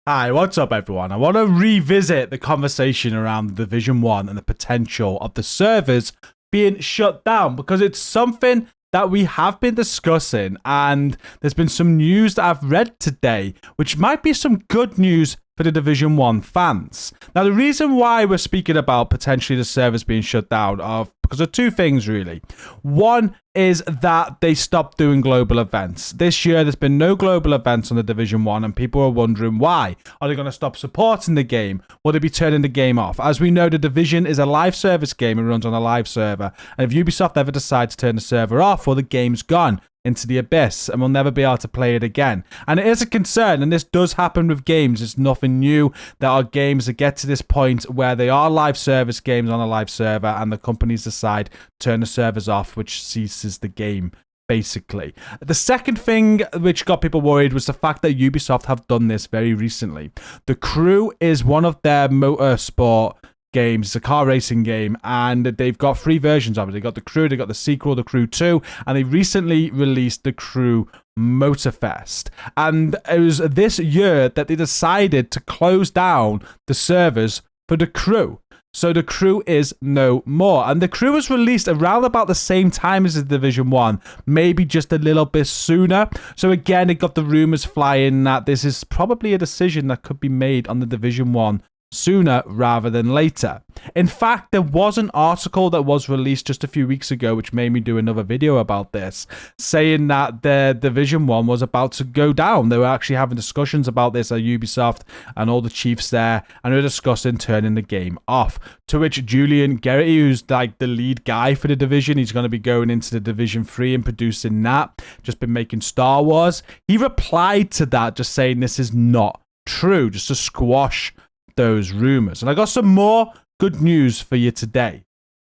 Hi, what's up everyone? I want to revisit the conversation around the Division 1 and the potential of the servers being shut down because it's something that we have been discussing and there's been some news that I've read today which might be some good news for the Division 1 fans. Now, the reason why we're speaking about potentially the servers being shut down are because of two things, really. One is that they stopped doing global events. This year, there's been no global events on the Division 1, and people are wondering why. Are they going to stop supporting the game? Will they be turning the game off? As we know, the Division is a live service game and runs on a live server, and if Ubisoft ever decides to turn the server off, well, the game's gone into the abyss and we'll never be able to play it again. And it is a concern, and this does happen with games. It's nothing new. There are games that get to this point where they are live service games on a live server and the companies decide to turn the servers off, which ceases the game, basically. The second thing which got people worried was the fact that Ubisoft have done this very recently. The Crew is one of their motorsport games. It's a car racing game, and they've got three versions of it. They got the Crew, they got the sequel, the Crew 2, and they recently released the Crew Motorfest. And it was this year that they decided to close down the servers for the Crew. So the Crew is no more. And the Crew was released around about the same time as the Division 1, maybe just a little bit sooner. So again, it got the rumors flying that this is probably a decision that could be made on the Division 1 sooner rather than later. In fact, there was an article that was released just a few weeks ago which made me do another video about this, saying that the Division 1 was about to go down. They were actually having discussions about this at Ubisoft and all the chiefs there, and they were discussing turning the game off. To which Julian Gerety, who's like the lead guy for the Division, he's going to be going into the Division 3 and producing that, just been making Star Wars. He replied to that just saying this is not true, just to squash those rumors. And I got some more good news for you today.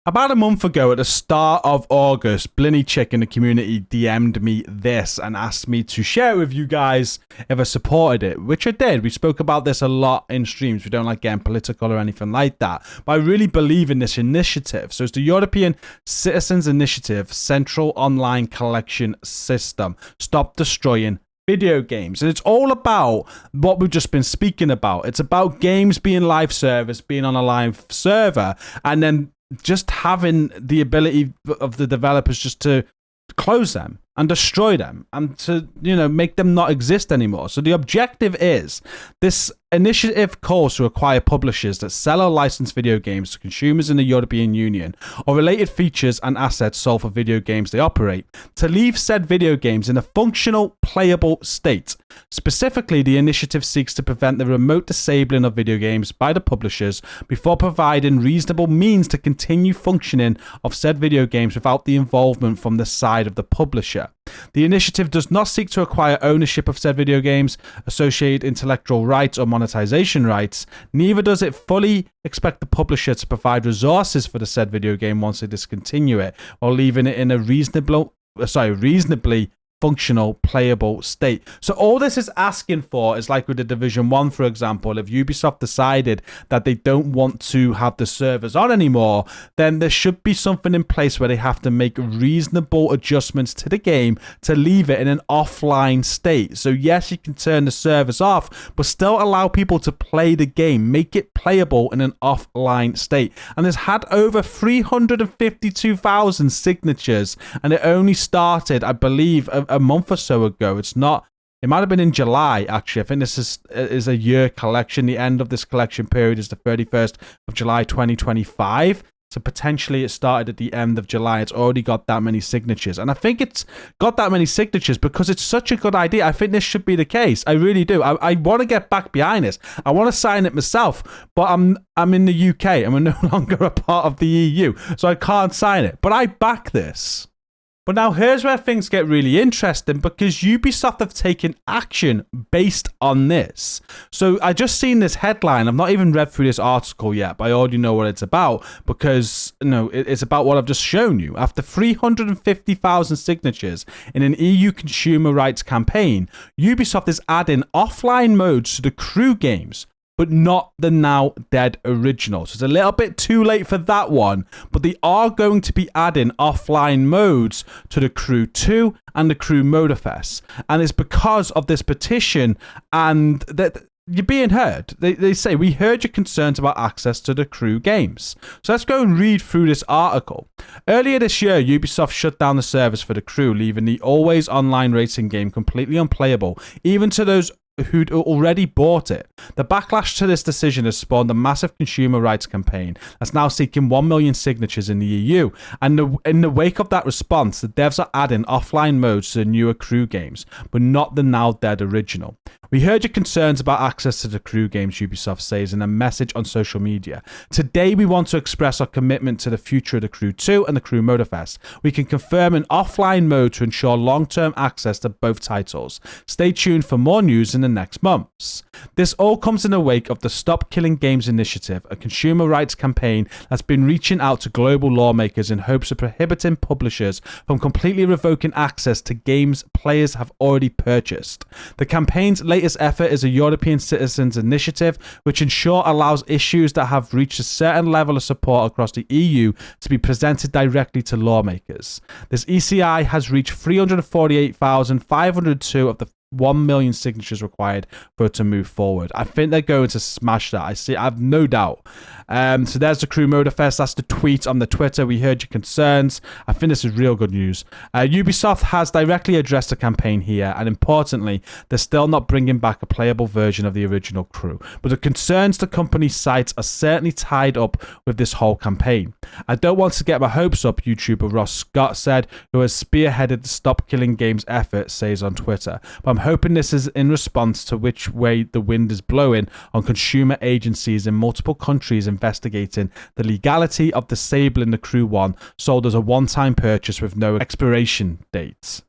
About a month ago, at the start of August, Blinny Chick in the community DM'd me this and asked me to share it with you guys if I supported it, which I did. We spoke about this a lot in streams. We don't like getting political or anything like that, but I really believe in this initiative. So it's the European Citizens Initiative Central Online Collection System. Stop destroying video games. And it's all about what we've just been speaking about. It's about games being live service, being on a live server, and then just having the ability of the developers just to close them and destroy them and to, make them not exist anymore. So the objective is this initiative calls to acquire publishers that sell or license video games to consumers in the European Union or related features and assets sold for video games they operate to leave said video games in a functional, playable state. Specifically, the initiative seeks to prevent the remote disabling of video games by the publishers before providing reasonable means to continue functioning of said video games without the involvement from the side of the publisher. The initiative does not seek to acquire ownership of said video games, associated intellectual rights or monetization rights. Neither does it fully expect the publisher to provide resources for the said video game once they discontinue it, while leaving it in a reasonably functional, playable state. So all this is asking for is, like with the Division 1, for example, if Ubisoft decided that they don't want to have the servers on anymore, then there should be something in place where they have to make reasonable adjustments to the game to leave it in an offline state. So yes, you can turn the servers off, but still allow people to play the game, make it playable in an offline state. And it's had over 352,000 signatures, and it only started, I believe, a month or so ago. It might have been in July, actually. I think this is a year collection. The end of this collection period is the 31st of July 2025. So potentially it started at the end of July. It's already got that many signatures. And I think it's got that many signatures because it's such a good idea. I think this should be the case. I really do. I want to get back behind this. I want to sign it myself. But I'm in the UK and we're no longer a part of the EU. So I can't sign it. But I back this. But now here's where things get really interesting, because Ubisoft have taken action based on this. So I just seen this headline. I've not even read through this article yet, but I already know what it's about because it's about what I've just shown you. After 350,000 signatures in an EU consumer rights campaign, Ubisoft is adding offline modes to the Crew games, but not the now dead original. So it's a little bit too late for that one, but they are going to be adding offline modes to the Crew 2 and the Crew Motorfest. And it's because of this petition and that you're being heard. They say, we heard your concerns about access to the Crew games. So let's go and read through this article. Earlier this year, Ubisoft shut down the service for the Crew, leaving the always online racing game completely unplayable, even to those who'd already bought it. The backlash to this decision has spawned a massive consumer rights campaign that's now seeking 1 million signatures in the EU. And in the wake of that response, the devs are adding offline modes to the newer Crew games, but not the now dead original. We heard your concerns about access to the Crew games, Ubisoft says in a message on social media. Today, we want to express our commitment to the future of the Crew 2 and the Crew Motorfest. We can confirm an offline mode to ensure long-term access to both titles. Stay tuned for more news in the next months. This all comes in the wake of the Stop Killing Games initiative, a consumer rights campaign that's been reaching out to global lawmakers in hopes of prohibiting publishers from completely revoking access to games players have already purchased. The campaign's latest effort is a European Citizens Initiative, which in short allows issues that have reached a certain level of support across the EU to be presented directly to lawmakers. This ECI has reached 348,502 of the 1 million signatures required for it to move forward. I think they're going to smash that. I have no doubt. So there's the Crew Motorfest. That's the tweet on the Twitter. We heard your concerns. I think this is real good news. Ubisoft has directly addressed the campaign here, and importantly, they're still not bringing back a playable version of the original Crew. But the concerns the company cites are certainly tied up with this whole campaign. I don't want to get my hopes up, YouTuber Ross Scott said, who has spearheaded the Stop Killing Games effort, says on Twitter. But I'm hoping this is in response to which way the wind is blowing on consumer agencies in multiple countries investigating the legality of disabling the Crew 1 sold as a one-time purchase with no expiration dates.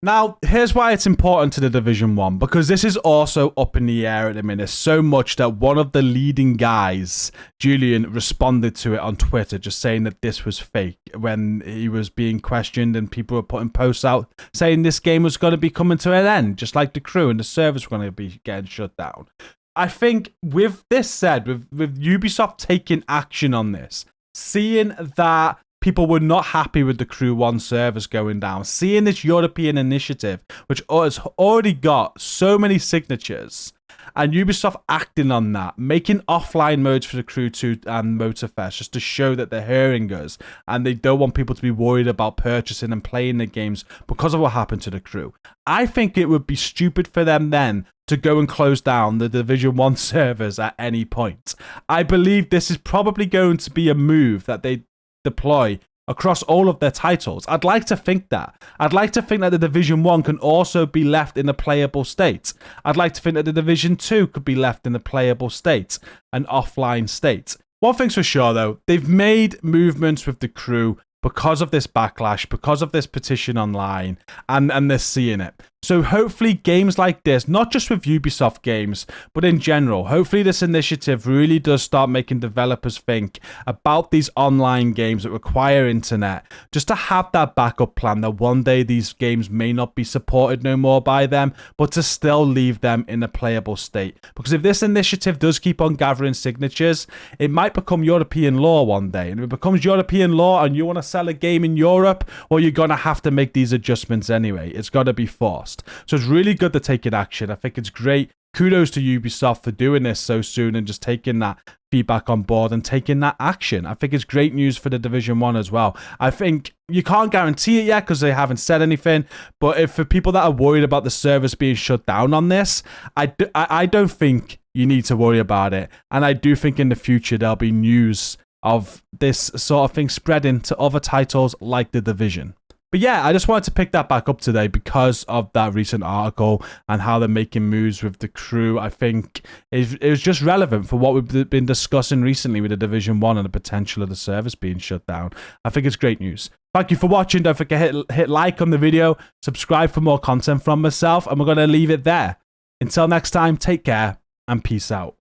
Now, here's why it's important to the Division 1, because this is also up in the air at the minute, so much that one of the leading guys, Julian, responded to it on Twitter, just saying that this was fake when he was being questioned and people were putting posts out saying this game was going to be coming to an end, just like the Crew, and the servers were going to be getting shut down. I think with this said, with Ubisoft taking action on this, seeing that people were not happy with the Crew 1 servers going down, seeing this European initiative, which has already got so many signatures, and Ubisoft acting on that, making offline modes for the Crew 2 and Motorfest just to show that they're hearing us, and they don't want people to be worried about purchasing and playing the games because of what happened to the Crew. I think it would be stupid for them then to go and close down the Division 1 servers at any point. I believe this is probably going to be a move that they deploy across all of their titles. I'd like to think that. I'd like to think that the Division 1 can also be left in a playable state. I'd like to think that the Division 2 could be left in a playable state, an offline state. One thing's for sure, though, they've made movements with the Crew because of this backlash, because of this petition online, and they're seeing it. So hopefully games like this, not just with Ubisoft games, but in general, hopefully this initiative really does start making developers think about these online games that require internet, just to have that backup plan that one day these games may not be supported no more by them, but to still leave them in a playable state. Because if this initiative does keep on gathering signatures, it might become European law one day. And if it becomes European law and you want to sell a game in Europe, well, you're going to have to make these adjustments anyway. It's got to be forced. So it's really good to take in action. I think it's great. Kudos to Ubisoft for doing this so soon and just taking that feedback on board and taking that action. I think it's great news for the Division 1 as well. I think you can't guarantee it yet because they haven't said anything, but if for people that are worried about the service being shut down on this, I don't think you need to worry about it. And I do think in the future there'll be news of this sort of thing spreading to other titles like The Division. But yeah, I just wanted to pick that back up today because of that recent article and how they're making moves with the Crew. I think it was just relevant for what we've been discussing recently with the Division 1 and the potential of the service being shut down. I think it's great news. Thank you for watching. Don't forget hit like on the video, subscribe for more content from myself, and we're going to leave it there. Until next time, take care and peace out.